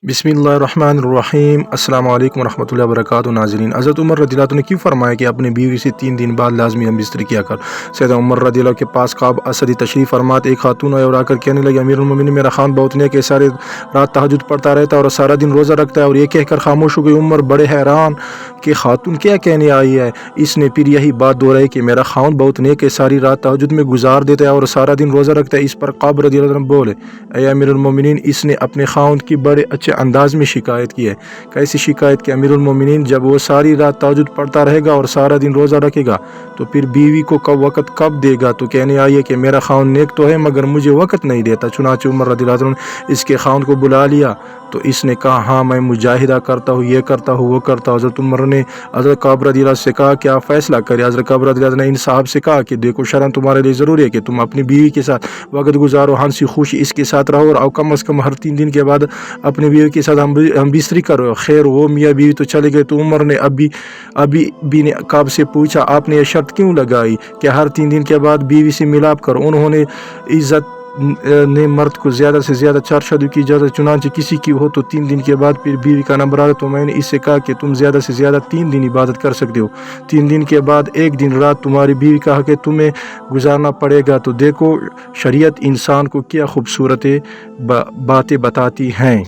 بسم اللہ الرحمن الرحیم۔ السلام علیکم ورحمۃ اللہ وبرکاتہ۔ ناظرین، حضرت عمر رضی اللہ عنہ نے کیوں فرمایا کہ اپنی بیوی سے 3 دن بعد لازمی ہم بستری کیا کر؟ سیدنا عمر رضی اللہ عنہ کے پاس قاب اسدی تشریف فرماتے ایک خاتون آئے اور آ کر کہنے لگی، امیر المومنین، میرا خان بہت نیک ہے، سارے رات تہجد پڑھتا رہتا ہے اور سارا دن روزہ رکھتا ہے۔ اور یہ کہہ کر خاموش ہو گئی۔ عمر بڑے حیران کہ خاتون کیا کہنے آئی ہے۔ اس نے پھر یہی بات دہرائی کہ میرا خان بہت نیک ہے، ساری رات تہجد میں گزار دیتا ہے اور سارا دن روزہ رکھتا ہے۔ اس پر قاب رضی اللہ عنہ بولے، اے امیر المومنین، اس نے اپنے خان کی بڑے اچھے انداز میں شکایت کی ہے۔ کیسی شکایت؟ کہ امیر المومنین، جب وہ ساری رات تہجد پڑھتا رہے گا اور سارا دن روزہ رکھے گا تو پھر بیوی کو وقت کب دے گا؟ تو کہنے آئی ہے کہ میرا خان نیک تو ہے مگر مجھے وقت نہیں دیتا۔ چنانچہ عمر رضی اللہ عنہ نے اس کے خان کو بلا لیا تو اس نے کہا، ہاں میں مجاہدہ کرتا ہوں، یہ کرتا ہوں، وہ کرتا ہوں۔ حضرت عمر نے حضرت قاب رضی اللہ عنہ سے کہا کہ آپ فیصلہ کریں۔ حضرت قاب رضی اللہ عنہ نے ان صاحب سے کہا کہ دیکھو، شرعاً تمہارے لیے ضروری ہے کہ تم اپنی بیوی کے ساتھ وقت گزارو، ہنسی خوشی اس کے ساتھ رہو اور کم از کم ہر 3 دن کے بعد اپنی بیوی کے ساتھ ہم بستری کرو۔ خیر، وہ میاں بیوی تو چلے گئے تو عمر نے ابھی نے قاب سے پوچھا، آپ نے یہ شرط کیوں لگائی کہ ہر 3 دن کے بعد بیوی سے ملاپ کرو؟ انہوں نے عزت نے مرد کو زیادہ سے زیادہ 4 شادیوں کی اجازت، چنانچہ کسی کی ہو تو 3 دن کے بعد پھر بیوی کا نمبر آیا تو میں نے اس سے کہا کہ تم زیادہ سے زیادہ 3 دن عبادت کر سکتے ہو، 3 دن کے بعد 1 دن رات تمہاری بیوی کا حق ہے، تمہیں گزارنا پڑے گا۔ تو دیکھو شریعت انسان کو کیا خوبصورت باتیں بتاتی ہیں۔